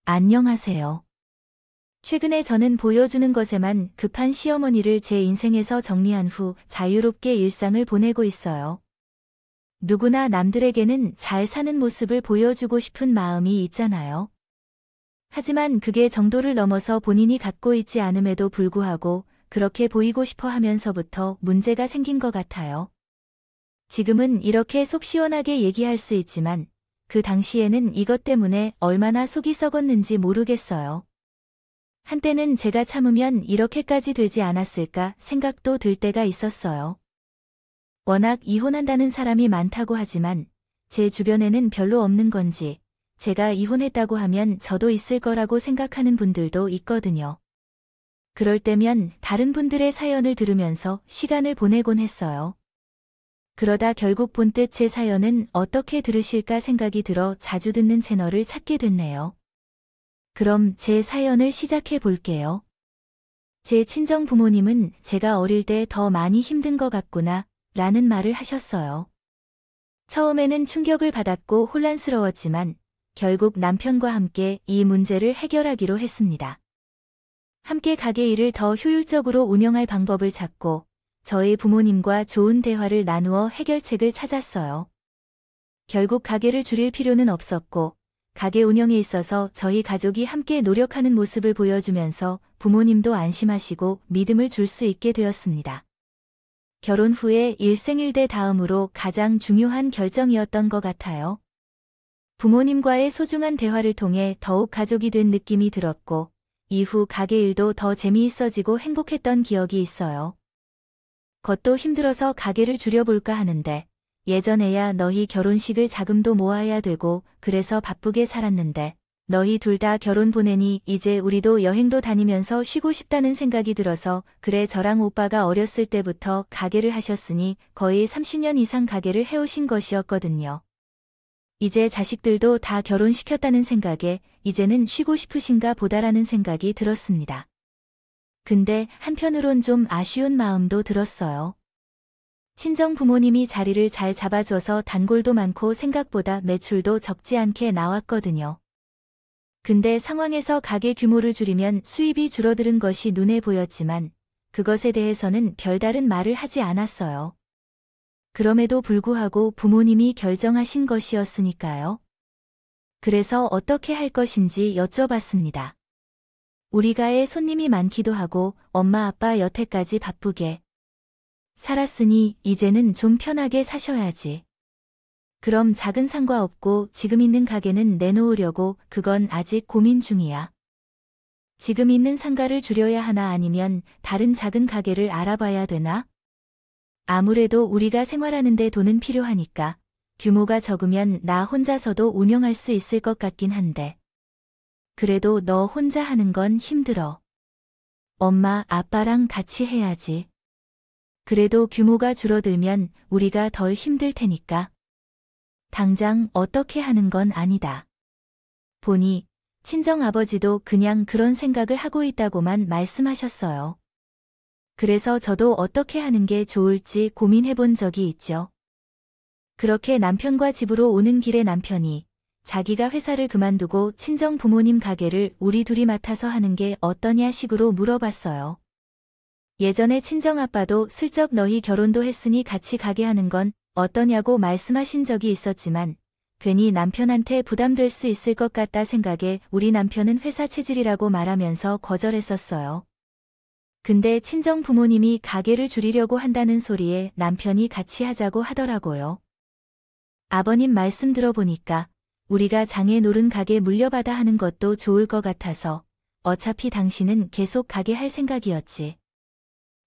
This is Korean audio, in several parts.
안녕하세요. 최근에 저는 보여주는 것에만 급한 시어머니를 제 인생에서 정리한 후 자유롭게 일상을 보내고 있어요. 누구나 남들에게는 잘 사는 모습을 보여주고 싶은 마음이 있잖아요. 하지만 그게 정도를 넘어서 본인이 갖고 있지 않음에도 불구하고 그렇게 보이고 싶어 하면서부터 문제가 생긴 것 같아요. 지금은 이렇게 속 시원하게 얘기할 수 있지만 그 당시에는 이것 때문에 얼마나 속이 썩었는지 모르겠어요. 한때는 제가 참으면 이렇게까지 되지 않았을까 생각도 들 때가 있었어요. 워낙 이혼한다는 사람이 많다고 하지만 제 주변에는 별로 없는 건지 제가 이혼했다고 하면 저도 있을 거라고 생각하는 분들도 있거든요. 그럴 때면 다른 분들의 사연을 들으면서 시간을 보내곤 했어요. 그러다 결국 본뜻 제 사연은 어떻게 들으실까 생각이 들어 자주 듣는 채널을 찾게 됐네요. 그럼 제 사연을 시작해 볼게요. 제 친정 부모님은 제가 어릴 때 더 많이 힘든 것 같구나 라는 말을 하셨어요. 처음에는 충격을 받았고 혼란스러웠지만 결국 남편과 함께 이 문제를 해결하기로 했습니다. 함께 가게 일을 더 효율적으로 운영할 방법을 찾고 저희 부모님과 좋은 대화를 나누어 해결책을 찾았어요. 결국 가게를 줄일 필요는 없었고 가게 운영에 있어서 저희 가족이 함께 노력하는 모습을 보여주면서 부모님도 안심하시고 믿음을 줄 수 있게 되었습니다. 결혼 후에 일생일대 다음으로 가장 중요한 결정이었던 것 같아요. 부모님과의 소중한 대화를 통해 더욱 가족이 된 느낌이 들었고 이후 가게 일도 더 재미있어지고 행복했던 기억이 있어요. 겉도 힘들어서 가게를 줄여볼까 하는데 예전에야 너희 결혼식을 자금도 모아야 되고 그래서 바쁘게 살았는데 너희 둘 다 결혼 보내니 이제 우리도 여행도 다니면서 쉬고 싶다는 생각이 들어서 그래 저랑 오빠가 어렸을 때부터 가게를 하셨으니 거의 30년 이상 가게를 해오신 것이었거든요. 이제 자식들도 다 결혼시켰다는 생각에 이제는 쉬고 싶으신가 보다라는 생각이 들었습니다. 근데 한편으론 좀 아쉬운 마음도 들었어요. 친정 부모님이 자리를 잘 잡아줘서 단골도 많고 생각보다 매출도 적지 않게 나왔거든요. 근데 상황에서 가게 규모를 줄이면 수입이 줄어드는 것이 눈에 보였지만 그것에 대해서는 별다른 말을 하지 않았어요. 그럼에도 불구하고 부모님이 결정하신 것이었으니까요. 그래서 어떻게 할 것인지 여쭤봤습니다. 우리가에 손님이 많기도 하고 엄마 아빠 여태까지 바쁘게 살았으니 이제는 좀 편하게 사셔야지. 그럼 작은 상가 없고 지금 있는 가게는 내놓으려고 그건 아직 고민 중이야. 지금 있는 상가를 줄여야 하나 아니면 다른 작은 가게를 알아봐야 되나? 아무래도 우리가 생활하는 데 돈은 필요하니까 규모가 적으면 나 혼자서도 운영할 수 있을 것 같긴 한데. 그래도 너 혼자 하는 건 힘들어. 엄마, 아빠랑 같이 해야지. 그래도 규모가 줄어들면 우리가 덜 힘들 테니까. 당장 어떻게 하는 건 아니다. 보니 친정아버지도 그냥 그런 생각을 하고 있다고만 말씀하셨어요. 그래서 저도 어떻게 하는 게 좋을지 고민해 본 적이 있죠. 그렇게 남편과 집으로 오는 길에 남편이 자기가 회사를 그만두고 친정 부모님 가게를 우리 둘이 맡아서 하는 게 어떠냐 식으로 물어봤어요. 예전에 친정아빠도 슬쩍 너희 결혼도 했으니 같이 가게 하는 건 어떠냐고 말씀하신 적이 있었지만 괜히 남편한테 부담될 수 있을 것 같다 생각에 우리 남편은 회사 체질이라고 말하면서 거절했었어요. 근데 친정 부모님이 가게를 줄이려고 한다는 소리에 남편이 같이 하자고 하더라고요. 아버님 말씀 들어보니까 우리가 장에 노른 가게 물려받아 하는 것도 좋을 것 같아서 어차피 당신은 계속 가게 할 생각이었지.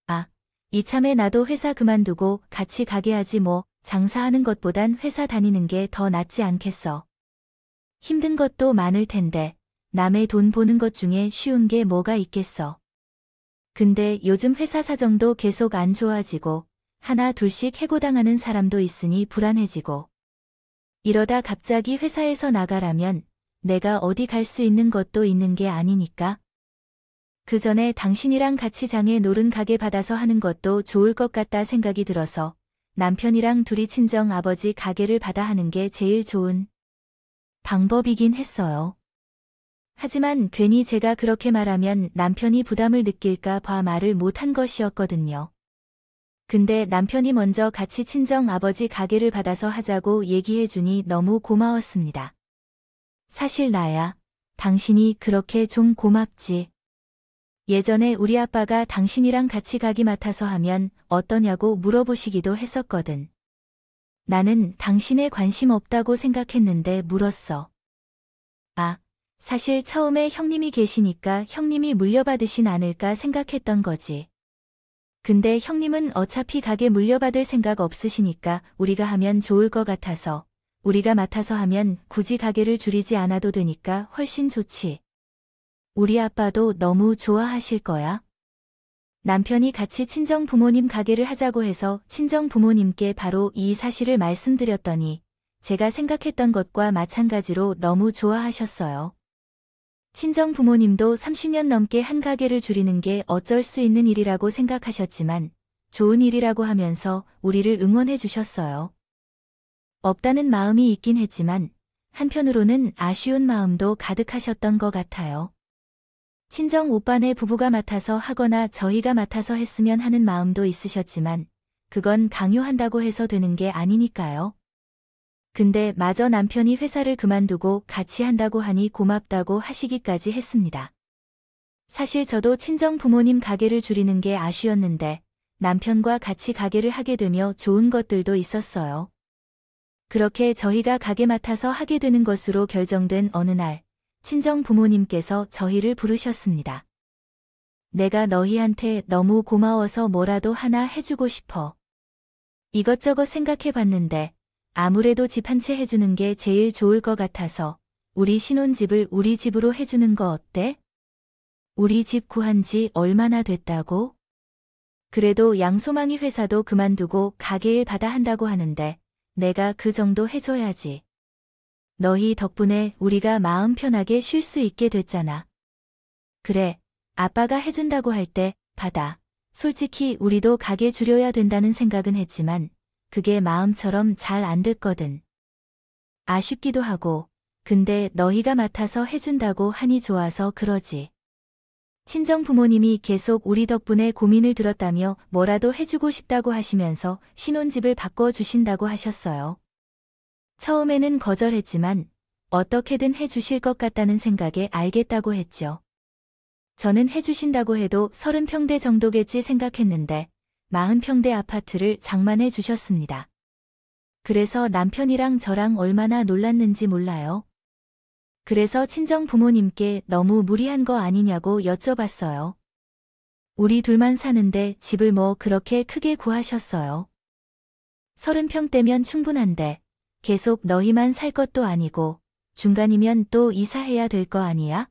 아, 이참에 나도 회사 그만두고 같이 가게 하지 뭐 장사하는 것보단 회사 다니는 게 더 낫지 않겠어. 힘든 것도 많을 텐데 남의 돈 보는 것 중에 쉬운 게 뭐가 있겠어. 근데 요즘 회사 사정도 계속 안 좋아지고 하나 둘씩 해고당하는 사람도 있으니 불안해지고 이러다 갑자기 회사에서 나가라면 내가 어디 갈 수 있는 것도 있는 게 아니니까. 그 전에 당신이랑 같이 장에 노른 가게 받아서 하는 것도 좋을 것 같다 생각이 들어서 남편이랑 둘이 친정 아버지 가게를 받아 하는 게 제일 좋은 방법이긴 했어요. 하지만 괜히 제가 그렇게 말하면 남편이 부담을 느낄까 봐 말을 못한 것이었거든요. 근데 남편이 먼저 같이 친정 아버지 가게를 받아서 하자고 얘기해주니 너무 고마웠습니다. 사실 나야, 당신이 그렇게 좀 고맙지. 예전에 우리 아빠가 당신이랑 같이 가기 맡아서 하면 어떠냐고 물어보시기도 했었거든. 나는 당신에 관심 없다고 생각했는데 물었어. 아, 사실 처음에 형님이 계시니까 형님이 물려받으신 않을까 생각했던 거지. 근데 형님은 어차피 가게 물려받을 생각 없으시니까 우리가 하면 좋을 것 같아서 우리가 맡아서 하면 굳이 가게를 줄이지 않아도 되니까 훨씬 좋지. 우리 아빠도 너무 좋아하실 거야. 남편이 같이 친정 부모님 가게를 하자고 해서 친정 부모님께 바로 이 사실을 말씀드렸더니 제가 생각했던 것과 마찬가지로 너무 좋아하셨어요. 친정 부모님도 30년 넘게 한 가게를 줄이는 게 어쩔 수 있는 일이라고 생각하셨지만 좋은 일이라고 하면서 우리를 응원해 주셨어요. 없다는 마음이 있긴 했지만 한편으로는 아쉬운 마음도 가득하셨던 것 같아요. 친정 오빠네 부부가 맡아서 하거나 저희가 맡아서 했으면 하는 마음도 있으셨지만 그건 강요한다고 해서 되는 게 아니니까요. 근데 마저 남편이 회사를 그만두고 같이 한다고 하니 고맙다고 하시기까지 했습니다. 사실 저도 친정 부모님 가게를 줄이는 게 아쉬웠는데 남편과 같이 가게를 하게 되며 좋은 것들도 있었어요. 그렇게 저희가 가게 맡아서 하게 되는 것으로 결정된 어느 날 친정 부모님께서 저희를 부르셨습니다. 내가 너희한테 너무 고마워서 뭐라도 하나 해주고 싶어. 이것저것 생각해 봤는데 아무래도 집 한 채 해주는 게 제일 좋을 것 같아서 우리 신혼집을 우리 집으로 해주는 거 어때? 우리 집 구한 지 얼마나 됐다고? 그래도 양소망이 회사도 그만두고 가게 일 받아 한다고 하는데 내가 그 정도 해줘야지. 너희 덕분에 우리가 마음 편하게 쉴 수 있게 됐잖아. 그래, 아빠가 해준다고 할 때 받아. 솔직히 우리도 가게 줄여야 된다는 생각은 했지만 그게 마음처럼 잘 안 됐거든. 아쉽기도 하고, 근데 너희가 맡아서 해준다고 하니 좋아서 그러지. 친정 부모님이 계속 우리 덕분에 고민을 들었다며 뭐라도 해주고 싶다고 하시면서 신혼집을 바꿔주신다고 하셨어요. 처음에는 거절했지만 어떻게든 해주실 것 같다는 생각에 알겠다고 했죠. 저는 해주신다고 해도 30평대 정도겠지 생각했는데 40평대 아파트를 장만해 주셨습니다. 그래서 남편이랑 저랑 얼마나 놀랐는지 몰라요. 그래서 친정 부모님께 너무 무리한 거 아니냐고 여쭤봤어요. 우리 둘만 사는데 집을 뭐 그렇게 크게 구하셨어요. 30평대면 충분한데 계속 너희만 살 것도 아니고 중간이면 또 이사해야 될 거 아니야?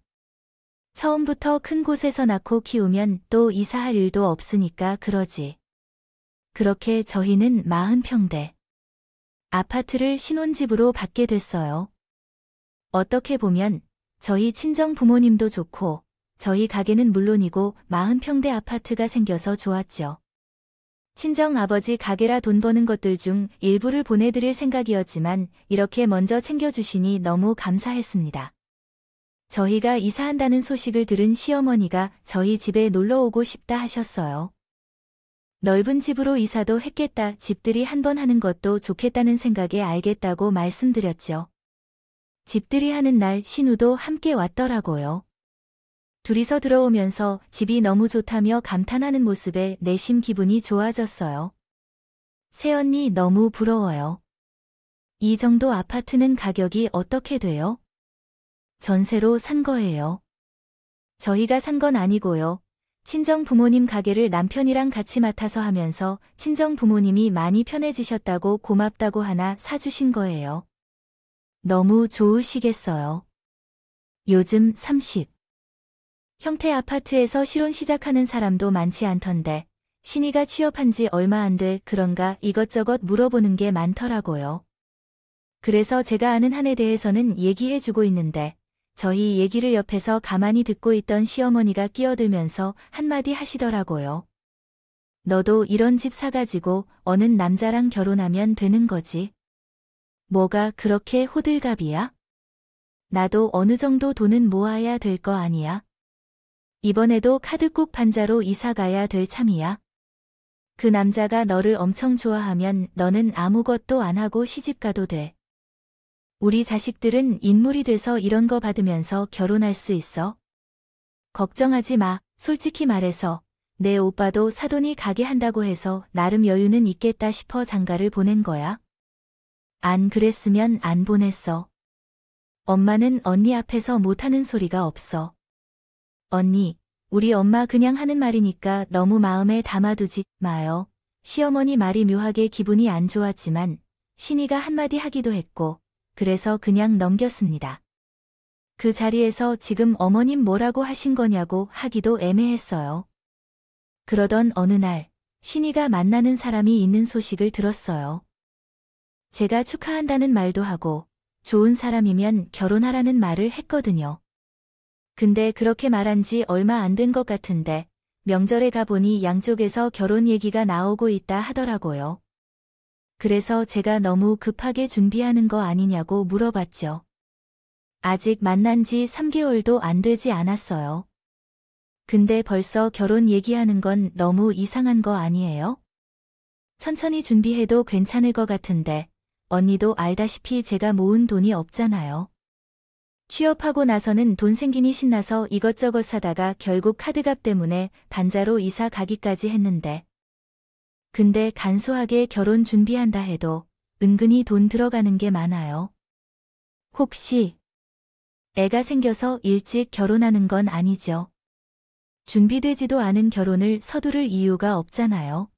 처음부터 큰 곳에서 낳고 키우면 또 이사할 일도 없으니까 그러지. 그렇게 저희는 40평대 아파트를 신혼집으로 받게 됐어요. 어떻게 보면 저희 친정 부모님도 좋고 저희 가게는 물론이고 40평대 아파트가 생겨서 좋았죠. 친정 아버지 가게라 돈 버는 것들 중 일부를 보내드릴 생각이었지만 이렇게 먼저 챙겨주시니 너무 감사했습니다. 저희가 이사한다는 소식을 들은 시어머니가 저희 집에 놀러 오고 싶다 하셨어요. 넓은 집으로 이사도 했겠다, 집들이 한번 하는 것도 좋겠다는 생각에 알겠다고 말씀드렸죠. 집들이 하는 날 신우도 함께 왔더라고요. 둘이서 들어오면서 집이 너무 좋다며 감탄하는 모습에 내심 기분이 좋아졌어요. 새언니 너무 부러워요. 이 정도 아파트는 가격이 어떻게 돼요? 전세로 산 거예요. 저희가 산 건 아니고요. 친정 부모님 가게를 남편이랑 같이 맡아서 하면서 친정 부모님이 많이 편해지셨다고 고맙다고 하나 사주신 거예요. 너무 좋으시겠어요. 요즘 30 형태 아파트에서 실혼 시작하는 사람도 많지 않던데 신이가 취업한 지 얼마 안 돼 그런가 이것저것 물어보는 게 많더라고요. 그래서 제가 아는 한에 대해서는 얘기해주고 있는데 저희 얘기를 옆에서 가만히 듣고 있던 시어머니가 끼어들면서 한마디 하시더라고요. 너도 이런 집 사가지고 어느 남자랑 결혼하면 되는 거지. 뭐가 그렇게 호들갑이야? 나도 어느 정도 돈은 모아야 될 거 아니야? 이번에도 카드국 반자로 이사 가야 될 참이야. 그 남자가 너를 엄청 좋아하면 너는 아무것도 안 하고 시집 가도 돼. 우리 자식들은 인물이 돼서 이런 거 받으면서 결혼할 수 있어. 걱정하지 마. 솔직히 말해서 내 오빠도 사돈이 가게 한다고 해서 나름 여유는 있겠다 싶어 장가를 보낸 거야. 안 그랬으면 안 보냈어. 엄마는 언니 앞에서 못하는 소리가 없어. 언니, 우리 엄마 그냥 하는 말이니까 너무 마음에 담아두지 마요. 시어머니 말이 묘하게 기분이 안 좋았지만 신이가 한마디 하기도 했고 그래서 그냥 넘겼습니다. 그 자리에서 지금 어머님 뭐라고 하신 거냐고 하기도 애매했어요. 그러던 어느 날 신이가 만나는 사람이 있는 소식을 들었어요. 제가 축하한다는 말도 하고 좋은 사람이면 결혼하라는 말을 했거든요. 근데 그렇게 말한 지 얼마 안 된 것 같은데 명절에 가보니 양쪽에서 결혼 얘기가 나오고 있다 하더라고요. 그래서 제가 너무 급하게 준비하는 거 아니냐고 물어봤죠. 아직 만난 지 3개월도 안 되지 않았어요. 근데 벌써 결혼 얘기하는 건 너무 이상한 거 아니에요? 천천히 준비해도 괜찮을 것 같은데 언니도 알다시피 제가 모은 돈이 없잖아요. 취업하고 나서는 돈 생기니 신나서 이것저것 사다가 결국 카드값 때문에 반자로 이사 가기까지 했는데 근데 간소하게 결혼 준비한다 해도 은근히 돈 들어가는 게 많아요. 혹시 애가 생겨서 일찍 결혼하는 건 아니죠? 준비되지도 않은 결혼을 서두를 이유가 없잖아요.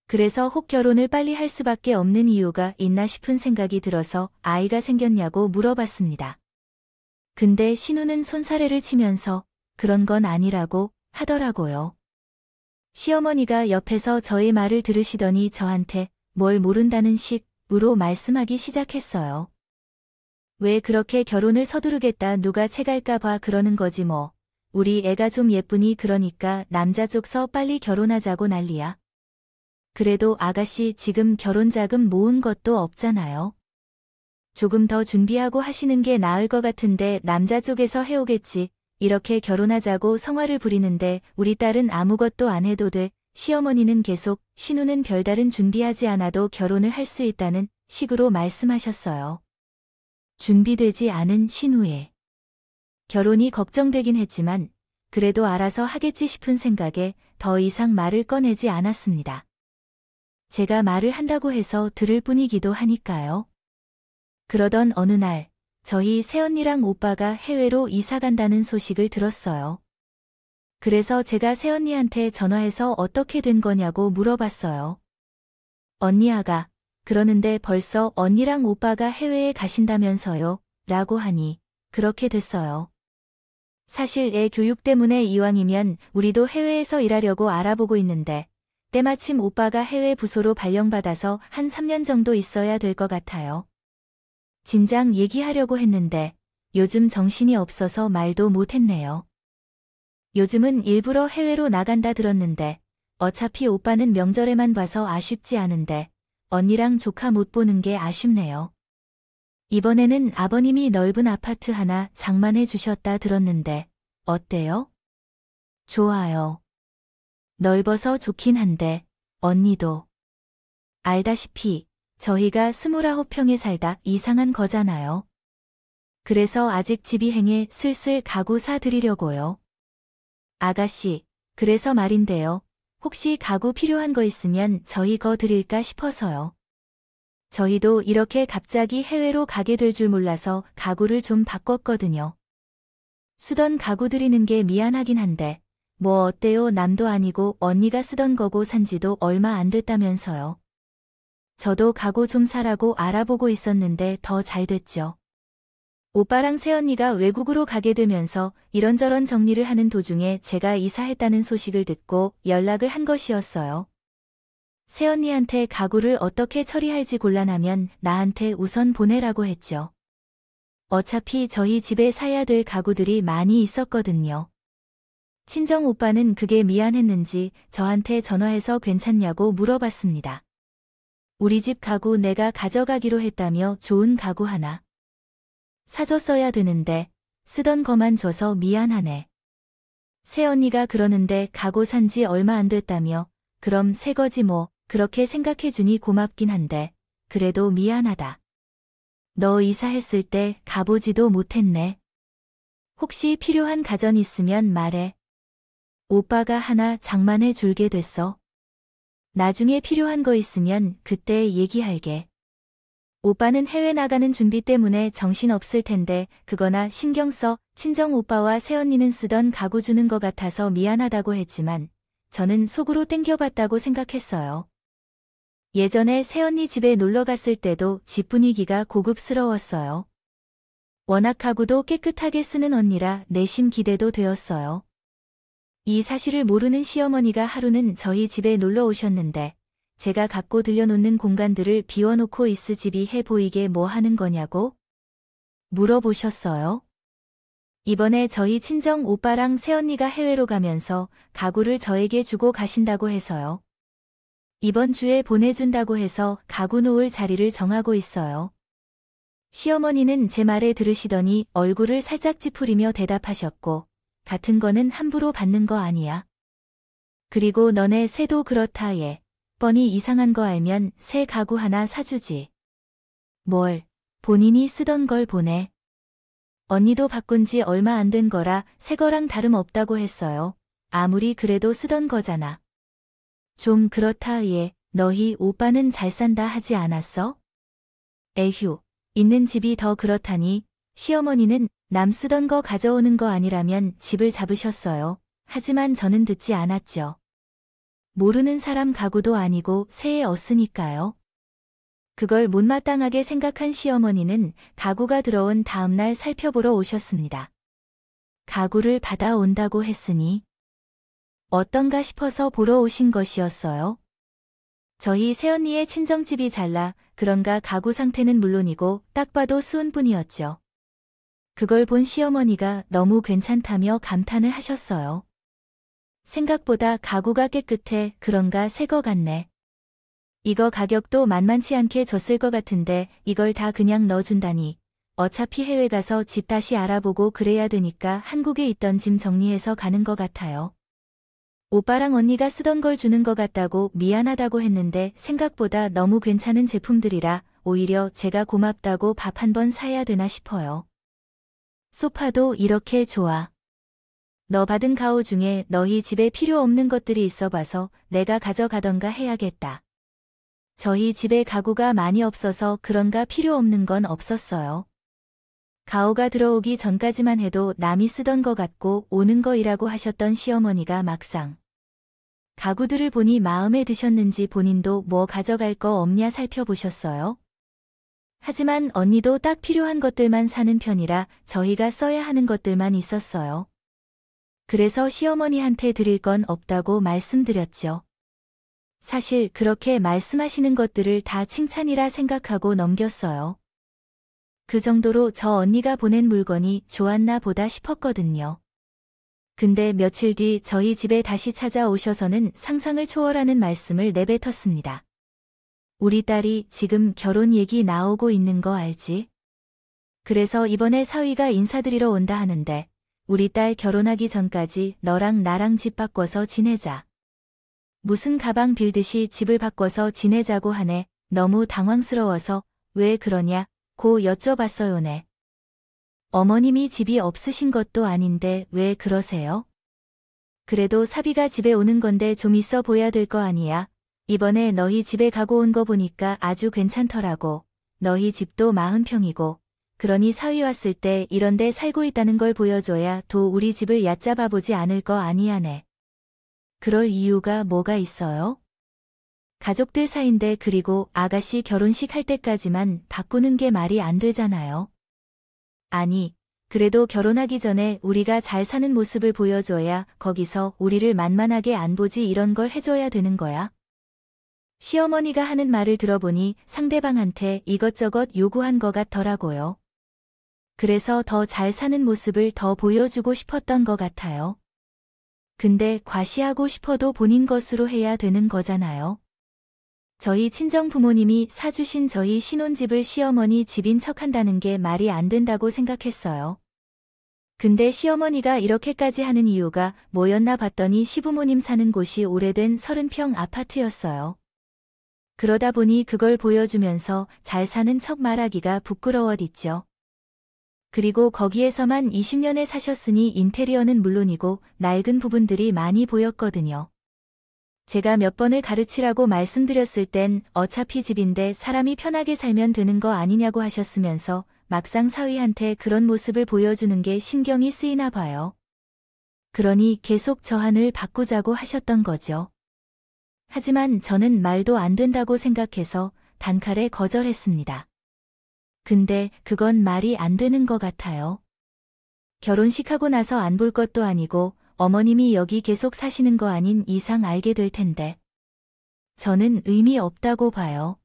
그래서 혹 결혼을 빨리 할 수밖에 없는 이유가 있나 싶은 생각이 들어서 아이가 생겼냐고 물어봤습니다. 근데 신우는 손사래를 치면서 그런 건 아니라고 하더라고요. 시어머니가 옆에서 저의 말을 들으시더니 저한테 뭘 모른다는 식으로 말씀하기 시작했어요. 왜 그렇게 결혼을 서두르겠다 누가 채갈까 봐 그러는 거지 뭐. 우리 애가 좀 예쁘니 그러니까 남자 쪽서 빨리 결혼하자고 난리야. 그래도 아가씨 지금 결혼 자금 모은 것도 없잖아요. 조금 더 준비하고 하시는 게 나을 것 같은데 남자 쪽에서 해오겠지. 이렇게 결혼하자고 성화를 부리는데 우리 딸은 아무것도 안 해도 돼. 시어머니는 계속 신우는 별다른 준비하지 않아도 결혼을 할 수 있다는 식으로 말씀하셨어요. 준비되지 않은 신우의 결혼이 걱정되긴 했지만 그래도 알아서 하겠지 싶은 생각에 더 이상 말을 꺼내지 않았습니다. 제가 말을 한다고 해서 들을 뿐이기도 하니까요. 그러던 어느 날 저희 새언니랑 오빠가 해외로 이사 간다는 소식을 들었어요. 그래서 제가 새언니한테 전화해서 어떻게 된 거냐고 물어봤어요. 언니 아가, 그러는데 벌써 언니랑 오빠가 해외에 가신다면서요? 라고 하니 그렇게 됐어요. 사실 애 교육 때문에 이왕이면 우리도 해외에서 일하려고 알아보고 있는데 때마침 오빠가 해외 부서로 발령받아서 한 3년 정도 있어야 될 것 같아요. 진작 얘기하려고 했는데 요즘 정신이 없어서 말도 못했네요. 요즘은 일부러 해외로 나간다 들었는데 어차피 오빠는 명절에만 봐서 아쉽지 않은데 언니랑 조카 못 보는 게 아쉽네요. 이번에는 아버님이 넓은 아파트 하나 장만해 주셨다 들었는데 어때요? 좋아요. 넓어서 좋긴 한데 언니도 알다시피 저희가 29평에 살다 이상한 거잖아요. 그래서 아직 집이 행해 슬슬 가구 사드리려고요. 아가씨, 그래서 말인데요. 혹시 가구 필요한 거 있으면 저희 거 드릴까 싶어서요. 저희도 이렇게 갑자기 해외로 가게 될 줄 몰라서 가구를 좀 바꿨거든요. 쓰던 가구 드리는 게 미안하긴 한데 뭐 어때요? 남도 아니고 언니가 쓰던 거고 산지도 얼마 안 됐다면서요. 저도 가구 좀 사라고 알아보고 있었는데 더 잘 됐죠. 오빠랑 새언니가 외국으로 가게 되면서 이런저런 정리를 하는 도중에 제가 이사했다는 소식을 듣고 연락을 한 것이었어요. 새언니한테 가구를 어떻게 처리할지 곤란하면 나한테 우선 보내라고 했죠. 어차피 저희 집에 사야 될 가구들이 많이 있었거든요. 친정 오빠는 그게 미안했는지 저한테 전화해서 괜찮냐고 물어봤습니다. 우리 집 가구 내가 가져가기로 했다며 좋은 가구 하나. 사줬어야 되는데 쓰던 거만 줘서 미안하네. 새언니가 그러는데 가구 산 지 얼마 안 됐다며. 그럼 새 거지 뭐. 그렇게 생각해주니 고맙긴 한데 그래도 미안하다. 너 이사했을 때 가보지도 못했네. 혹시 필요한 가전 있으면 말해. 오빠가 하나 장만해 줄게 됐어. 나중에 필요한 거 있으면 그때 얘기할게. 오빠는 해외 나가는 준비 때문에 정신 없을 텐데 그거나 신경 써. 친정 오빠와 새언니는 쓰던 가구 주는 거 같아서 미안하다고 했지만 저는 속으로 땡겨봤다고 생각했어요. 예전에 새언니 집에 놀러 갔을 때도 집 분위기가 고급스러웠어요. 워낙 가구도 깨끗하게 쓰는 언니라 내심 기대도 되었어요. 이 사실을 모르는 시어머니가 하루는 저희 집에 놀러 오셨는데 제가 갖고 들여놓는 공간들을 비워놓고 있으집이 해 보이게 뭐 하는 거냐고 물어보셨어요. 이번에 저희 친정 오빠랑 새언니가 해외로 가면서 가구를 저에게 주고 가신다고 해서요. 이번 주에 보내준다고 해서 가구 놓을 자리를 정하고 있어요. 시어머니는 제 말에 들으시더니 얼굴을 살짝 찌푸리며 대답하셨고 같은 거는 함부로 받는 거 아니야. 그리고 너네 새도 그렇다 얘. 뻔히 이상한 거 알면 새 가구 하나 사주지. 뭘, 본인이 쓰던 걸 보내. 언니도 바꾼 지 얼마 안 된 거라 새 거랑 다름없다고 했어요. 아무리 그래도 쓰던 거잖아. 좀 그렇다 얘. 너희 오빠는 잘 산다 하지 않았어? 에휴, 있는 집이 더 그렇다니. 시어머니는 남 쓰던 거 가져오는 거 아니라면 집을 잡으셨어요. 하지만 저는 듣지 않았죠. 모르는 사람 가구도 아니고 새에 얻으니까요. 그걸 못마땅하게 생각한 시어머니는 가구가 들어온 다음날 살펴보러 오셨습니다. 가구를 받아온다고 했으니 어떤가 싶어서 보러 오신 것이었어요. 저희 새언니의 친정집이 잘나 그런가 가구 상태는 물론이고 딱 봐도 수은뿐이었죠. 그걸 본 시어머니가 너무 괜찮다며 감탄을 하셨어요. 생각보다 가구가 깨끗해 그런가 새 거 같네. 이거 가격도 만만치 않게 줬을 것 같은데 이걸 다 그냥 넣어준다니. 어차피 해외 가서 집 다시 알아보고 그래야 되니까 한국에 있던 짐 정리해서 가는 것 같아요. 오빠랑 언니가 쓰던 걸 주는 것 같다고 미안하다고 했는데 생각보다 너무 괜찮은 제품들이라 오히려 제가 고맙다고 밥 한 번 사야 되나 싶어요. 소파도 이렇게 좋아. 너 받은 가구 중에 너희 집에 필요 없는 것들이 있어 봐서 내가 가져가던가 해야겠다. 저희 집에 가구가 많이 없어서 그런가 필요 없는 건 없었어요. 가오가 들어오기 전까지만 해도 남이 쓰던 거 같고 오는 거이라고 하셨던 시어머니가 막상 가구들을 보니 마음에 드셨는지 본인도 뭐 가져갈 거 없냐 살펴보셨어요. 하지만 언니도 딱 필요한 것들만 사는 편이라 저희가 써야 하는 것들만 있었어요. 그래서 시어머니한테 드릴 건 없다고 말씀드렸죠. 사실 그렇게 말씀하시는 것들을 다 칭찬이라 생각하고 넘겼어요. 그 정도로 저 언니가 보낸 물건이 좋았나 보다 싶었거든요. 근데 며칠 뒤 저희 집에 다시 찾아오셔서는 상상을 초월하는 말씀을 내뱉었습니다. 우리 딸이 지금 결혼 얘기 나오고 있는 거 알지? 그래서 이번에 사위가 인사드리러 온다 하는데 우리 딸 결혼하기 전까지 너랑 나랑 집 바꿔서 지내자. 무슨 가방 빌듯이 집을 바꿔서 지내자고 하네. 너무 당황스러워서 왜 그러냐 고 여쭤봤어요네. 어머님이 집이 없으신 것도 아닌데 왜 그러세요? 그래도 사비가 집에 오는 건데 좀 있어 보여야 될 거 아니야. 이번에 너희 집에 가고 온 거 보니까 아주 괜찮더라고. 너희 집도 40평이고. 그러니 사위 왔을 때 이런 데 살고 있다는 걸 보여줘야 도 우리 집을 얕잡아 보지 않을 거 아니야네. 그럴 이유가 뭐가 있어요? 가족들 사이인데 그리고 아가씨 결혼식 할 때까지만 바꾸는 게 말이 안 되잖아요. 아니, 그래도 결혼하기 전에 우리가 잘 사는 모습을 보여줘야 거기서 우리를 만만하게 안 보지 이런 걸 해줘야 되는 거야. 시어머니가 하는 말을 들어보니 상대방한테 이것저것 요구한 것 같더라고요. 그래서 더 잘 사는 모습을 더 보여주고 싶었던 것 같아요. 근데 과시하고 싶어도 본인 것으로 해야 되는 거잖아요. 저희 친정 부모님이 사주신 저희 신혼집을 시어머니 집인 척한다는 게 말이 안 된다고 생각했어요. 근데 시어머니가 이렇게까지 하는 이유가 뭐였나 봤더니 시부모님 사는 곳이 오래된 30평 아파트였어요. 그러다 보니 그걸 보여주면서 잘 사는 척 말하기가 부끄러웠딨죠. 그리고 거기에서만 20년에 사셨으니 인테리어는 물론이고 낡은 부분들이 많이 보였거든요. 제가 몇 번을 가르치라고 말씀드렸을 땐 어차피 집인데 사람이 편하게 살면 되는 거 아니냐고 하셨으면서 막상 사위한테 그런 모습을 보여주는 게 신경이 쓰이나 봐요. 그러니 계속 저한을 바꾸자고 하셨던 거죠. 하지만 저는 말도 안 된다고 생각해서 단칼에 거절했습니다. 근데 그건 말이 안 되는 것 같아요. 결혼식하고 나서 안 볼 것도 아니고 어머님이 여기 계속 사시는 거 아닌 이상 알게 될 텐데. 저는 의미 없다고 봐요.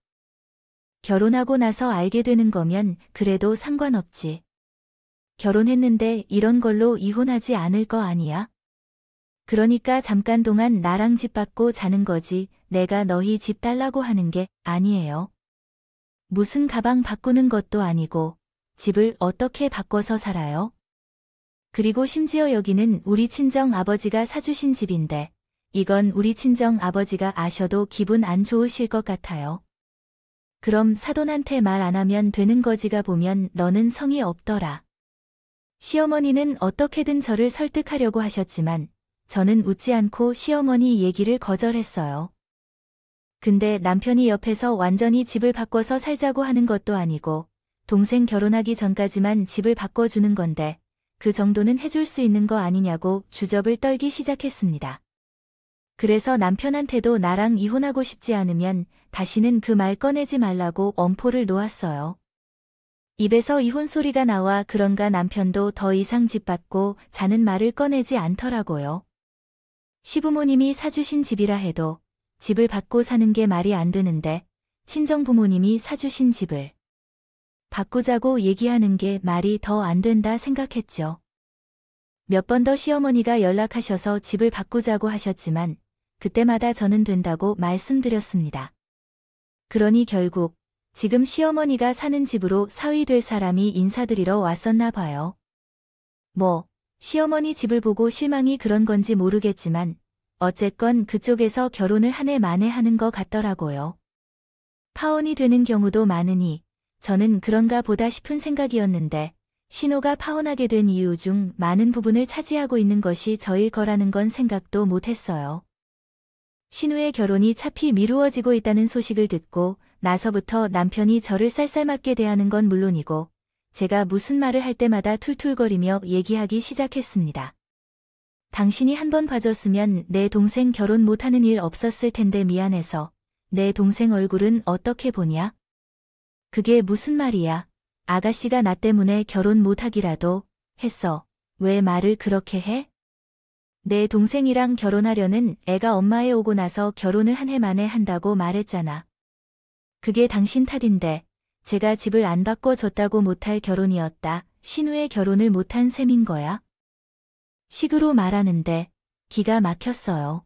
결혼하고 나서 알게 되는 거면 그래도 상관없지. 결혼했는데 이런 걸로 이혼하지 않을 거 아니야? 그러니까 잠깐 동안 나랑 집 받고 자는 거지 내가 너희 집 달라고 하는 게 아니에요. 무슨 가방 바꾸는 것도 아니고 집을 어떻게 바꿔서 살아요? 그리고 심지어 여기는 우리 친정 아버지가 사주신 집인데 이건 우리 친정 아버지가 아셔도 기분 안 좋으실 것 같아요. 그럼 사돈한테 말 안 하면 되는 거지가 보면 너는 성의 없더라. 시어머니는 어떻게든 저를 설득하려고 하셨지만 저는 웃지 않고 시어머니 얘기를 거절했어요. 근데 남편이 옆에서 완전히 집을 바꿔서 살자고 하는 것도 아니고 동생 결혼하기 전까지만 집을 바꿔주는 건데 그 정도는 해줄 수 있는 거 아니냐고 주접을 떨기 시작했습니다. 그래서 남편한테도 나랑 이혼하고 싶지 않으면 다시는 그 말 꺼내지 말라고 엄포를 놓았어요. 입에서 이혼 소리가 나와 그런가 남편도 더 이상 집 받고 자는 말을 꺼내지 않더라고요. 시부모님이 사주신 집이라 해도 집을 받고 사는 게 말이 안 되는데 친정 부모님이 사주신 집을 바꾸자고 얘기하는 게 말이 더 안 된다 생각했죠. 몇 번 더 시어머니가 연락하셔서 집을 바꾸자고 하셨지만 그때마다 저는 된다고 말씀드렸습니다. 그러니 결국 지금 시어머니가 사는 집으로 사위 될 사람이 인사드리러 왔었나 봐요. 뭐 시어머니 집을 보고 실망이 그런 건지 모르겠지만 어쨌건 그쪽에서 결혼을 한 해 만에 하는 것 같더라고요. 파혼이 되는 경우도 많으니 저는 그런가 보다 싶은 생각이었는데 신호가 파혼하게 된 이유 중 많은 부분을 차지하고 있는 것이 저일 거라는 건 생각도 못했어요. 신우의 결혼이 차피 미루어지고 있다는 소식을 듣고 나서부터 남편이 저를 쌀쌀맞게 대하는 건 물론이고 제가 무슨 말을 할 때마다 툴툴거리며 얘기하기 시작했습니다. 당신이 한번 봐줬으면 내 동생 결혼 못하는 일 없었을 텐데 미안해서 내 동생 얼굴은 어떻게 보냐? 그게 무슨 말이야? 아가씨가 나 때문에 결혼 못하기라도 했어. 왜 말을 그렇게 해? 내 동생이랑 결혼하려는 애가 엄마에 오고 나서 결혼을 한 해 만에 한다고 말했잖아. 그게 당신 탓인데 제가 집을 안 바꿔줬다고 못할 결혼이었다. 신우의 결혼을 못한 셈인 거야? 식으로 말하는데 기가 막혔어요.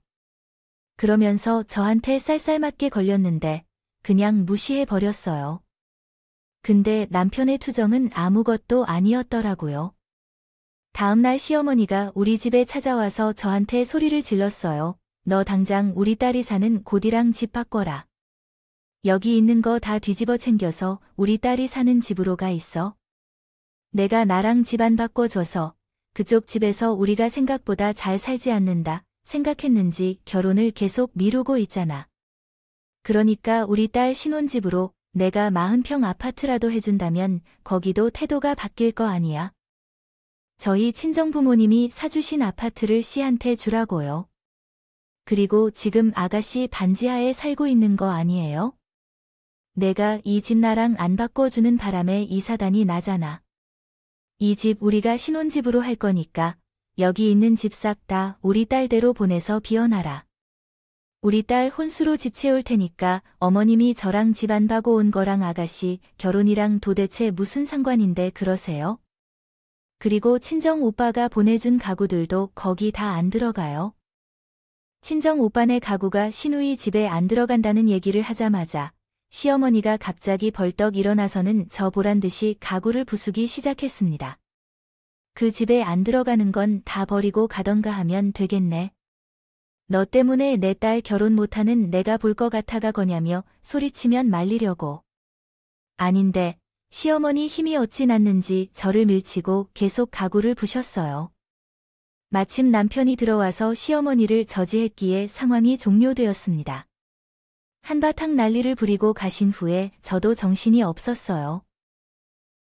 그러면서 저한테 쌀쌀맞게 걸렸는데 그냥 무시해버렸어요. 근데 남편의 투정은 아무것도 아니었더라고요. 다음날 시어머니가 우리 집에 찾아와서 저한테 소리를 질렀어요. 너 당장 우리 딸이 사는 고디랑 집 바꿔라. 여기 있는 거 다 뒤집어 챙겨서 우리 딸이 사는 집으로 가 있어. 내가 나랑 집 안 바꿔줘서 그쪽 집에서 우리가 생각보다 잘 살지 않는다 생각했는지 결혼을 계속 미루고 있잖아. 그러니까 우리 딸 신혼집으로 내가 40평 아파트라도 해준다면 거기도 태도가 바뀔 거 아니야. 저희 친정부모님이 사주신 아파트를 씨한테 주라고요. 그리고 지금 아가씨 반지하에 살고 있는 거 아니에요? 내가 이 집 나랑 안 바꿔주는 바람에 이 사단이 나잖아. 이 집 우리가 신혼집으로 할 거니까 여기 있는 집 싹 다 우리 딸대로 보내서 비워놔라. 우리 딸 혼수로 집 채울 테니까 어머님이 저랑 집 안 봐고 온 거랑 아가씨 결혼이랑 도대체 무슨 상관인데 그러세요? 그리고 친정 오빠가 보내준 가구들도 거기 다 안 들어가요. 친정 오빠네 가구가 시누이 집에 안 들어간다는 얘기를 하자마자 시어머니가 갑자기 벌떡 일어나서는 저 보란 듯이 가구를 부수기 시작했습니다. 그 집에 안 들어가는 건 다 버리고 가던가 하면 되겠네. 너 때문에 내 딸 결혼 못하는 내가 볼 것 같아가 거냐며 소리치면 말리려고. 아닌데 시어머니 힘이 어찌 났는지 저를 밀치고 계속 가구를 부셨어요. 마침 남편이 들어와서 시어머니를 저지했기에 상황이 종료되었습니다. 한바탕 난리를 부리고 가신 후에 저도 정신이 없었어요.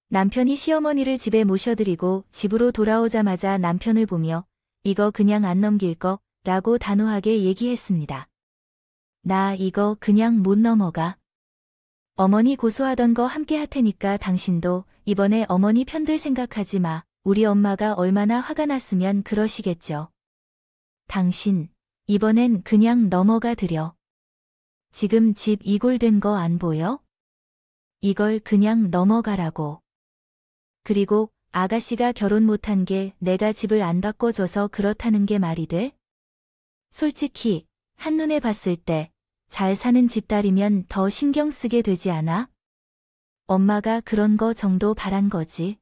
남편이 시어머니를 집에 모셔드리고 집으로 돌아오자마자 남편을 보며 이거 그냥 안 넘길 거 라고 단호하게 얘기했습니다. 나 이거 그냥 못 넘어가. 어머니 고소하던 거 함께 할 테니까 당신도 이번에 어머니 편들 생각하지 마. 우리 엄마가 얼마나 화가 났으면 그러시겠죠. 당신, 이번엔 그냥 넘어가 드려. 지금 집 이골된 거 안 보여? 이걸 그냥 넘어가라고. 그리고 아가씨가 결혼 못한 게 내가 집을 안 바꿔줘서 그렇다는 게 말이 돼? 솔직히 한눈에 봤을 때 잘 사는 집딸이면 더 신경 쓰게 되지 않아? 엄마가 그런 거 정도 바란 거지.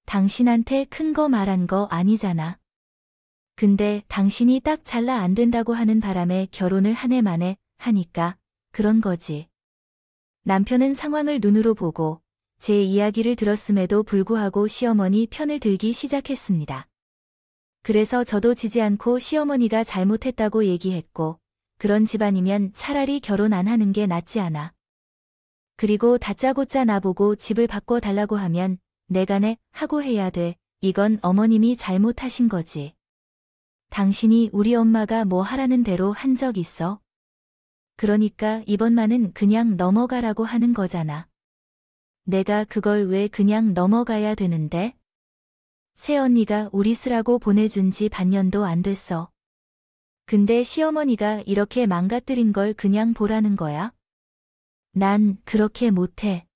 당신한테 큰 거 말한 거 아니잖아. 근데 당신이 딱 잘라 안 된다고 하는 바람에 결혼을 한 해 만에 하니까 그런 거지. 남편은 상황을 눈으로 보고 제 이야기를 들었음에도 불구하고 시어머니 편을 들기 시작했습니다. 그래서 저도 지지 않고 시어머니가 잘못했다고 얘기했고 그런 집안이면 차라리 결혼 안 하는 게 낫지 않아. 그리고 다짜고짜 나보고 집을 바꿔달라고 하면 내가 네 하고 해야 돼. 이건 어머님이 잘못하신 거지. 당신이 우리 엄마가 뭐 하라는 대로 한 적 있어? 그러니까 이번만은 그냥 넘어가라고 하는 거잖아. 내가 그걸 왜 그냥 넘어가야 되는데? 새언니가 우리 쓰라고 보내준 지 반년도 안 됐어. 근데 시어머니가 이렇게 망가뜨린 걸 그냥 보라는 거야? 난 그렇게 못해.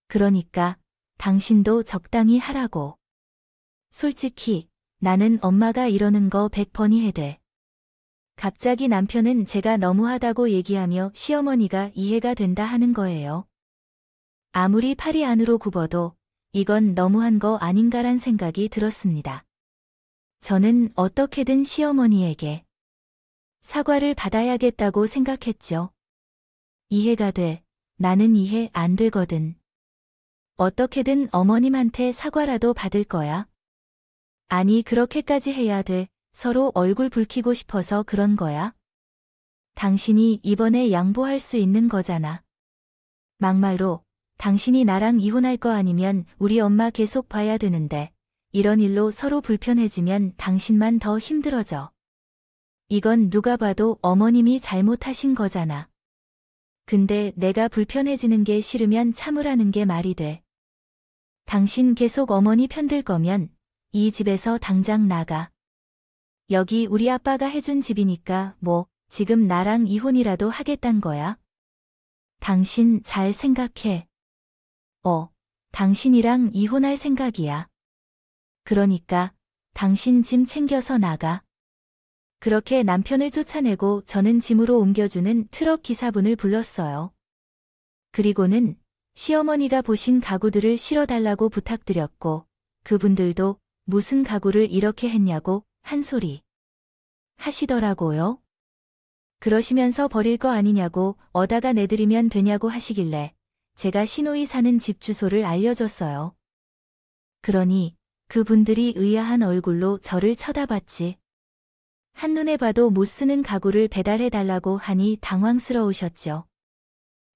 그러니까 당신도 적당히 하라고. 솔직히 나는 엄마가 이러는 거 100번 이해돼. 갑자기 남편은 제가 너무하다고 얘기하며 시어머니가 이해가 된다 하는 거예요. 아무리 팔이 안으로 굽어도 이건 너무한 거 아닌가란 생각이 들었습니다. 저는 어떻게든 시어머니에게 사과를 받아야겠다고 생각했죠. 이해가 돼. 나는 이해 안 되거든. 어떻게든 어머님한테 사과라도 받을 거야. 아니 그렇게까지 해야 돼. 서로 얼굴 붉히고 싶어서 그런 거야. 당신이 이번에 양보할 수 있는 거잖아. 막말로 당신이 나랑 이혼할 거 아니면 우리 엄마 계속 봐야 되는데 이런 일로 서로 불편해지면 당신만 더 힘들어져. 이건 누가 봐도 어머님이 잘못하신 거잖아. 근데 내가 불편해지는 게 싫으면 참으라는 게 말이 돼. 당신 계속 어머니 편들 거면 이 집에서 당장 나가. 여기 우리 아빠가 해준 집이니까 뭐 지금 나랑 이혼이라도 하겠단 거야? 당신 잘 생각해. 당신이랑 이혼할 생각이야. 그러니까 당신 짐 챙겨서 나가. 그렇게 남편을 쫓아내고 저는 짐으로 옮겨주는 트럭 기사분을 불렀어요. 그리고는 시어머니가 보신 가구들을 실어달라고 부탁드렸고 그분들도 무슨 가구를 이렇게 했냐고 한 소리 하시더라고요. 그러시면서 버릴 거 아니냐고 어다가 내드리면 되냐고 하시길래 제가 시누이 사는 집 주소를 알려줬어요. 그러니 그분들이 의아한 얼굴로 저를 쳐다봤지. 한눈에 봐도 못 쓰는 가구를 배달해달라고 하니 당황스러우셨죠.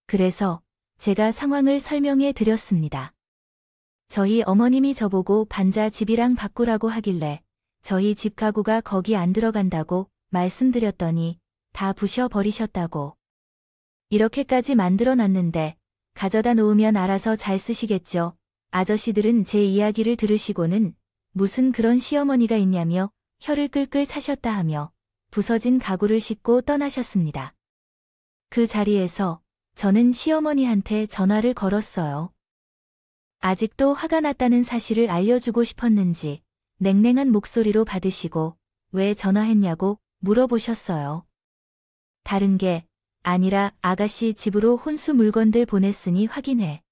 그래서 제가 상황을 설명해 드렸습니다. 저희 어머님이 저보고 반자 집이랑 바꾸라고 하길래 저희 집 가구가 거기 안 들어간다고 말씀드렸더니 다 부셔버리셨다고. 이렇게까지 만들어 놨는데 가져다 놓으면 알아서 잘 쓰시겠죠. 아저씨들은 제 이야기를 들으시고는 무슨 그런 시어머니가 있냐며 혀를 끌끌 차셨다 하며 부서진 가구를 싣고 떠나셨습니다. 그 자리에서 저는 시어머니한테 전화를 걸었어요. 아직도 화가 났다는 사실을 알려주고 싶었는지 냉랭한 목소리로 받으시고 왜 전화했냐고 물어보셨어요. 다른 게 아니라 아가씨 집으로 혼수 물건들 보냈으니 확인해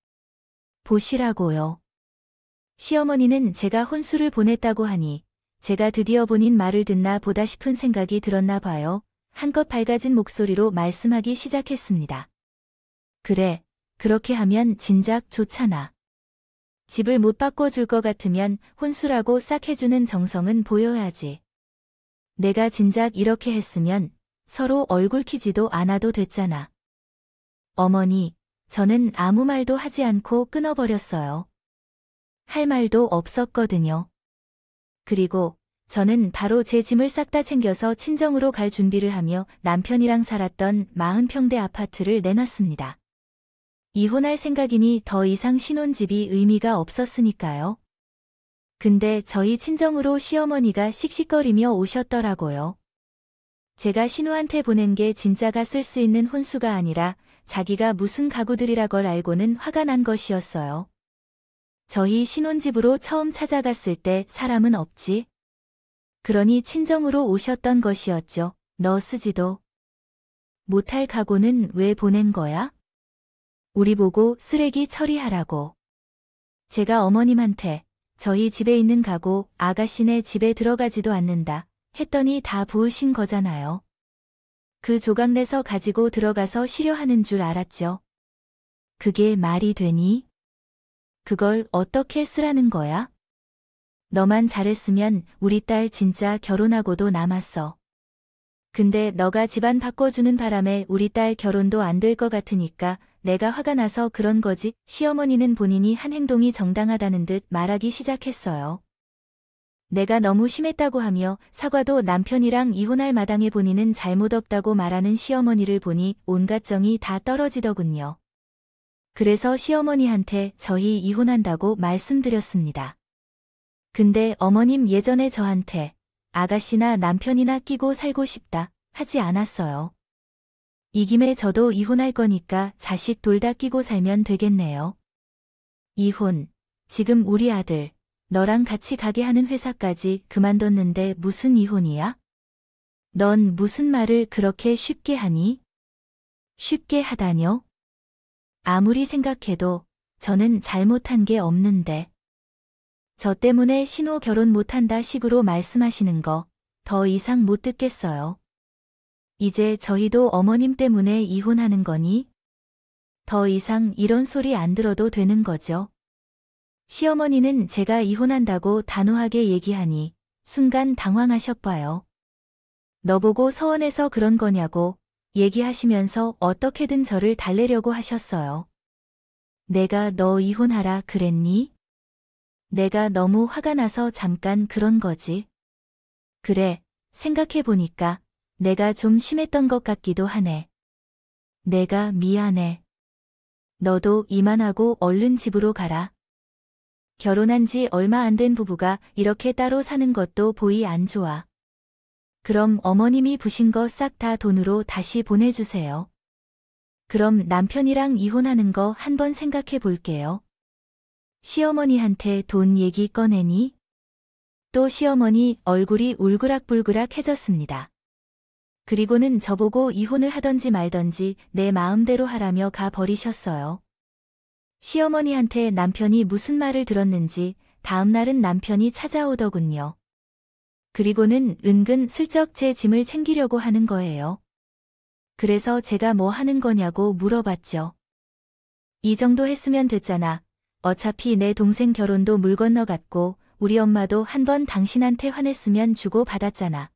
보시라고요. 시어머니는 제가 혼수를 보냈다고 하니 제가 드디어 본인 말을 듣나 보다 싶은 생각이 들었나 봐요. 한껏 밝아진 목소리로 말씀하기 시작했습니다. 그래, 그렇게 하면 진작 좋잖아. 집을 못 바꿔줄 것 같으면 혼수라고 싹 해주는 정성은 보여야지. 내가 진작 이렇게 했으면 서로 얼굴 키지도 않아도 됐잖아. 어머니, 저는 아무 말도 하지 않고 끊어버렸어요. 할 말도 없었거든요. 그리고 저는 바로 제 짐을 싹 다 챙겨서 친정으로 갈 준비를 하며 남편이랑 살았던 40평대 아파트를 내놨습니다. 이혼할 생각이니 더 이상 신혼집이 의미가 없었으니까요. 근데 저희 친정으로 시어머니가 씩씩거리며 오셨더라고요. 제가 신우한테 보낸 게 진짜가 쓸 수 있는 혼수가 아니라 자기가 무슨 가구들이라 걸 알고는 화가 난 것이었어요. 저희 신혼집으로 처음 찾아갔을 때 사람은 없지. 그러니 친정으로 오셨던 것이었죠. 너 쓰지도 못할 가구는 왜 보낸 거야? 우리 보고 쓰레기 처리하라고. 제가 어머님한테 저희 집에 있는 가구 아가씨네 집에 들어가지도 않는다 했더니 다 부으신 거잖아요. 그 조각 내서 가지고 들어가서 쉬려하는 줄 알았죠. 그게 말이 되니? 그걸 어떻게 쓰라는 거야? 너만 잘했으면 우리 딸 진짜 결혼하고도 남았어. 근데 너가 집안 바꿔주는 바람에 우리 딸 결혼도 안 될 것 같으니까 내가 화가 나서 그런 거지. 시어머니는 본인이 한 행동이 정당하다는 듯 말하기 시작했어요. 내가 너무 심했다고 하며 사과도 남편이랑 이혼할 마당에 본인은 잘못 없다고 말하는 시어머니를 보니 온갖 정이 다 떨어지더군요. 그래서 시어머니한테 저희 이혼한다고 말씀드렸습니다. 근데 어머님 예전에 저한테 아가씨나 남편이나 끼고 살고 싶다 하지 않았어요. 이 김에 저도 이혼할 거니까 자식 돌 다 끼고 살면 되겠네요. 이혼, 지금 우리 아들, 너랑 같이 가게 하는 회사까지 그만뒀는데 무슨 이혼이야? 넌 무슨 말을 그렇게 쉽게 하니? 쉽게 하다뇨? 아무리 생각해도 저는 잘못한 게 없는데. 저 때문에 신호 결혼 못한다 식으로 말씀하시는 거 더 이상 못 듣겠어요. 이제 저희도 어머님 때문에 이혼하는 거니? 더 이상 이런 소리 안 들어도 되는 거죠. 시어머니는 제가 이혼한다고 단호하게 얘기하니 순간 당황하셨봐요. 너보고 서원해서 그런 거냐고 얘기하시면서 어떻게든 저를 달래려고 하셨어요. 내가 너 이혼하라 그랬니? 내가 너무 화가 나서 잠깐 그런 거지. 그래, 생각해보니까 내가 좀 심했던 것 같기도 하네. 내가 미안해. 너도 이만하고 얼른 집으로 가라. 결혼한 지 얼마 안 된 부부가 이렇게 따로 사는 것도 보이 안 좋아. 그럼 어머님이 부신 거 싹 다 돈으로 다시 보내주세요. 그럼 남편이랑 이혼하는 거 한번 생각해 볼게요. 시어머니한테 돈 얘기 꺼내니? 또 시어머니 얼굴이 울그락불그락해졌습니다. 그리고는 저보고 이혼을 하던지 말던지 내 마음대로 하라며 가버리셨어요. 시어머니한테 남편이 무슨 말을 들었는지 다음날은 남편이 찾아오더군요. 그리고는 은근 슬쩍 제 짐을 챙기려고 하는 거예요. 그래서 제가 뭐 하는 거냐고 물어봤죠. 이 정도 했으면 됐잖아. 어차피 내 동생 결혼도 물 건너갔고 우리 엄마도 한번 당신한테 화냈으면 주고 받았잖아.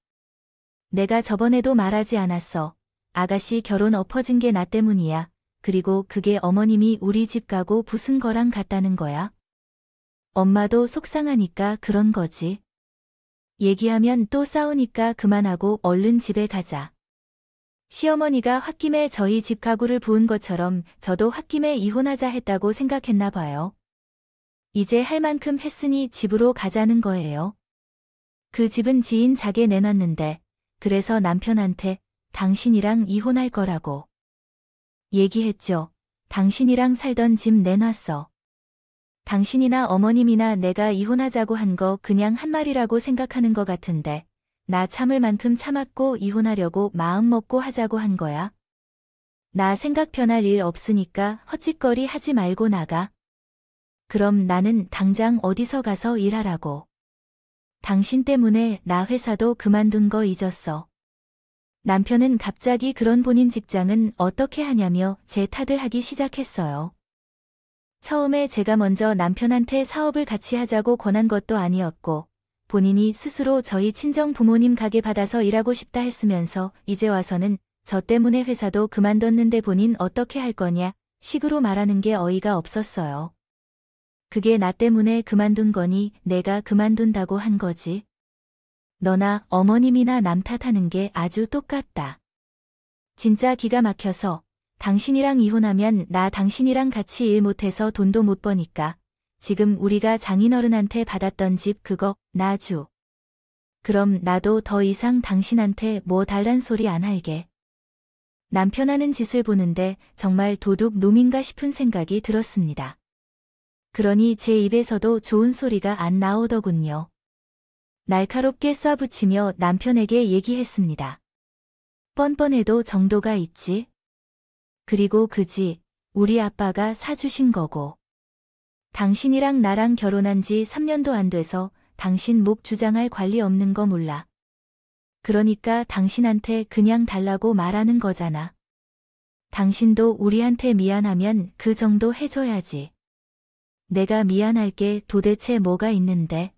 내가 저번에도 말하지 않았어. 아가씨 결혼 엎어진 게 나 때문이야. 그리고 그게 어머님이 우리 집 가고 부순 거랑 같다는 거야. 엄마도 속상하니까 그런 거지. 얘기하면 또 싸우니까 그만하고 얼른 집에 가자. 시어머니가 홧김에 저희 집 가구를 부은 것처럼 저도 홧김에 이혼하자 했다고 생각했나 봐요. 이제 할 만큼 했으니 집으로 가자는 거예요. 그 집은 지인 자게 내놨는데 그래서 남편한테 당신이랑 이혼할 거라고 얘기했죠. 당신이랑 살던 집 내놨어. 당신이나 어머님이나 내가 이혼하자고 한 거 그냥 한 말이라고 생각하는 것 같은데 나 참을 만큼 참았고 이혼하려고 마음먹고 하자고 한 거야. 나 생각 변할 일 없으니까 헛짓거리 하지 말고 나가. 그럼 나는 당장 어디서 가서 일하라고. 당신 때문에 나 회사도 그만둔 거 잊었어. 남편은 갑자기 그런 본인 직장은 어떻게 하냐며 제 탓을 하기 시작했어요. 처음에 제가 먼저 남편한테 사업을 같이 하자고 권한 것도 아니었고 본인이 스스로 저희 친정 부모님 가게 받아서 일하고 싶다 했으면서 이제 와서는 저 때문에 회사도 그만뒀는데 본인 어떻게 할 거냐 식으로 말하는 게 어이가 없었어요. 그게 나 때문에 그만둔 거니 내가 그만둔다고 한 거지. 너나 어머님이나 남 탓하는 게 아주 똑같다. 진짜 기가 막혀서 당신이랑 이혼하면 나 당신이랑 같이 일 못해서 돈도 못 버니까 지금 우리가 장인어른한테 받았던 집 그거 나 줘. 그럼 나도 더 이상 당신한테 뭐 달란 소리 안 할게. 남편 하는 짓을 보는데 정말 도둑 놈인가 싶은 생각이 들었습니다. 그러니 제 입에서도 좋은 소리가 안 나오더군요. 날카롭게 쏴붙이며 남편에게 얘기했습니다. 뻔뻔해도 정도가 있지. 그리고 그지 우리 아빠가 사주신 거고. 당신이랑 나랑 결혼한 지 3년도 안 돼서 당신 목 주장할 권리 없는 거 몰라. 그러니까 당신한테 그냥 달라고 말하는 거잖아. 당신도 우리한테 미안하면 그 정도 해줘야지. 내가 미안할 게 도대체 뭐가 있는데.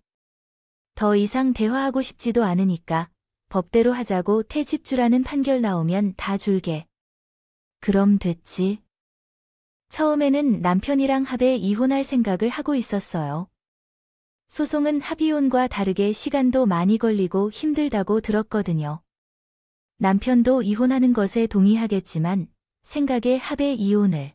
더 이상 대화하고 싶지도 않으니까 법대로 하자고 퇴직주라는 판결 나오면 다 줄게. 그럼 됐지. 처음에는 남편이랑 합의 이혼할 생각을 하고 있었어요. 소송은 합의혼과 다르게 시간도 많이 걸리고 힘들다고 들었거든요. 남편도 이혼하는 것에 동의하겠지만 생각에 합의 이혼을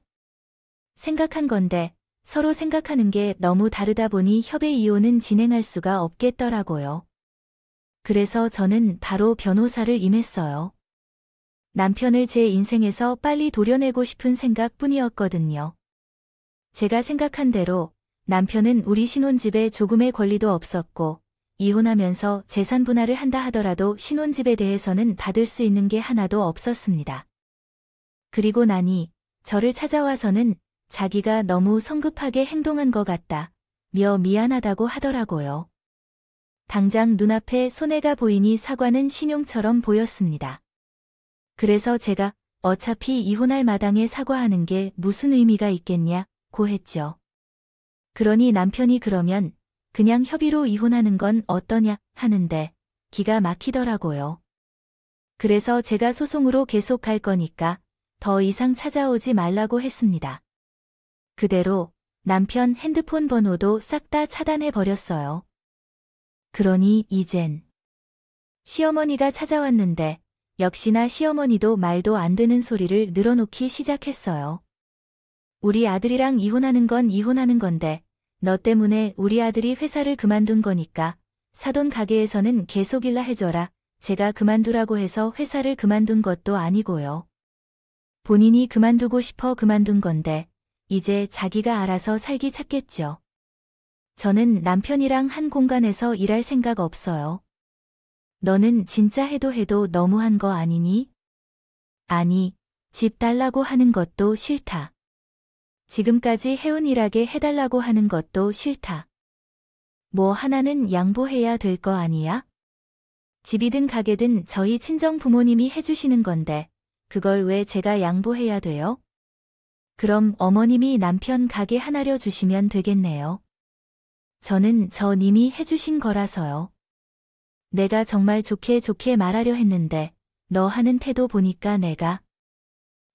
생각한 건데 서로 생각하는 게 너무 다르다 보니 협의 이혼은 진행할 수가 없겠더라고요. 그래서 저는 바로 변호사를 임했어요. 남편을 제 인생에서 빨리 도려내고 싶은 생각뿐이었거든요. 제가 생각한 대로 남편은 우리 신혼집에 조금의 권리도 없었고 이혼하면서 재산 분할을 한다 하더라도 신혼집에 대해서는 받을 수 있는 게 하나도 없었습니다. 그리고 나니 저를 찾아와서는 자기가 너무 성급하게 행동한 것 같다. 미안하다고 하더라고요. 당장 눈앞에 손해가 보이니 사과는 신용처럼 보였습니다. 그래서 제가 어차피 이혼할 마당에 사과하는 게 무슨 의미가 있겠냐고 했죠. 그러니 남편이 그러면 그냥 협의로 이혼하는 건 어떠냐 하는데 기가 막히더라고요. 그래서 제가 소송으로 계속 갈 거니까 더 이상 찾아오지 말라고 했습니다. 그대로 남편 핸드폰 번호도 싹 다 차단해버렸어요. 그러니 이젠 시어머니가 찾아왔는데 역시나 시어머니도 말도 안 되는 소리를 늘어놓기 시작했어요. 우리 아들이랑 이혼하는 건 이혼하는 건데 너 때문에 우리 아들이 회사를 그만둔 거니까 사돈 가게에서는 계속 일라 해줘라. 제가 그만두라고 해서 회사를 그만둔 것도 아니고요. 본인이 그만두고 싶어 그만둔 건데 이제 자기가 알아서 살기 찾겠죠. 저는 남편이랑 한 공간에서 일할 생각 없어요. 너는 진짜 해도 너무한 거 아니니? 아니, 집 달라고 하는 것도 싫다. 지금까지 해온 일하게 해달라고 하는 것도 싫다. 뭐 하나는 양보해야 될 거 아니야? 집이든 가게든 저희 친정 부모님이 해주시는 건데 그걸 왜 제가 양보해야 돼요? 그럼 어머님이 남편 가게 하나려 주시면 되겠네요. 저는 저 님이 해주신 거라서요. 내가 정말 좋게 말하려 했는데 너 하는 태도 보니까 내가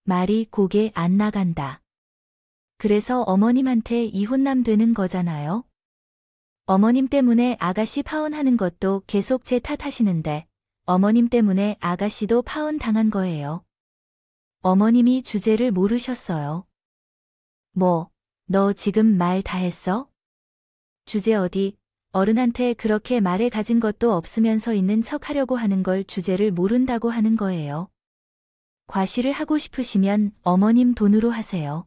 말이 고개 안 나간다. 그래서 어머님한테 이혼남 되는 거잖아요. 어머님 때문에 아가씨 파혼하는 것도 계속 제 탓하시는데 어머님 때문에 아가씨도 파혼 당한 거예요. 어머님이 주제를 모르셨어요. 뭐, 너 지금 말 다 했어? 주제 어디, 어른한테 그렇게 말에 가진 것도 없으면서 있는 척 하려고 하는 걸 주제를 모른다고 하는 거예요. 과시를 하고 싶으시면 어머님 돈으로 하세요.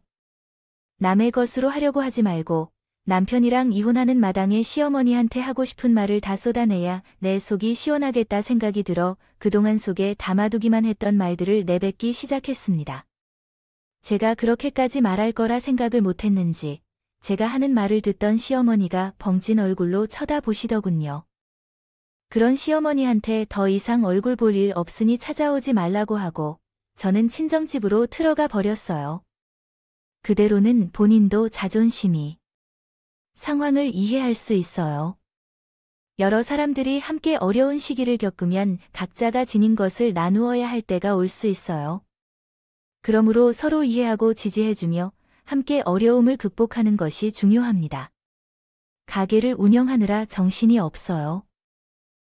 남의 것으로 하려고 하지 말고 남편이랑 이혼하는 마당에 시어머니한테 하고 싶은 말을 다 쏟아내야 내 속이 시원하겠다 생각이 들어 그동안 속에 담아두기만 했던 말들을 내뱉기 시작했습니다. 제가 그렇게까지 말할 거라 생각을 못했는지 제가 하는 말을 듣던 시어머니가 벙찐 얼굴로 쳐다보시더군요. 그런 시어머니한테 더 이상 얼굴 볼 일 없으니 찾아오지 말라고 하고 저는 친정집으로 틀어가 버렸어요. 그대로는 본인도 자존심이 상황을 이해할 수 있어요. 여러 사람들이 함께 어려운 시기를 겪으면 각자가 지닌 것을 나누어야 할 때가 올 수 있어요. 그러므로 서로 이해하고 지지해주며 함께 어려움을 극복하는 것이 중요합니다. 가게를 운영하느라 정신이 없어요.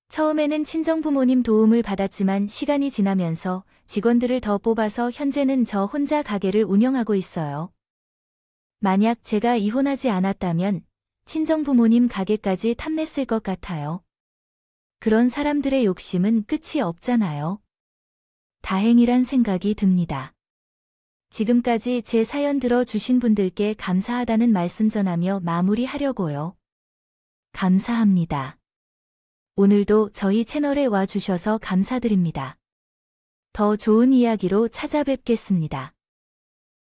처음에는 친정부모님 도움을 받았지만 시간이 지나면서 직원들을 더 뽑아서 현재는 저 혼자 가게를 운영하고 있어요. 만약 제가 이혼하지 않았다면 친정부모님 가게까지 탐냈을 것 같아요. 그런 사람들의 욕심은 끝이 없잖아요. 다행이란 생각이 듭니다. 지금까지 제 사연 들어주신 분들께 감사하다는 말씀 전하며 마무리하려고요. 감사합니다. 오늘도 저희 채널에 와주셔서 감사드립니다. 더 좋은 이야기로 찾아뵙겠습니다.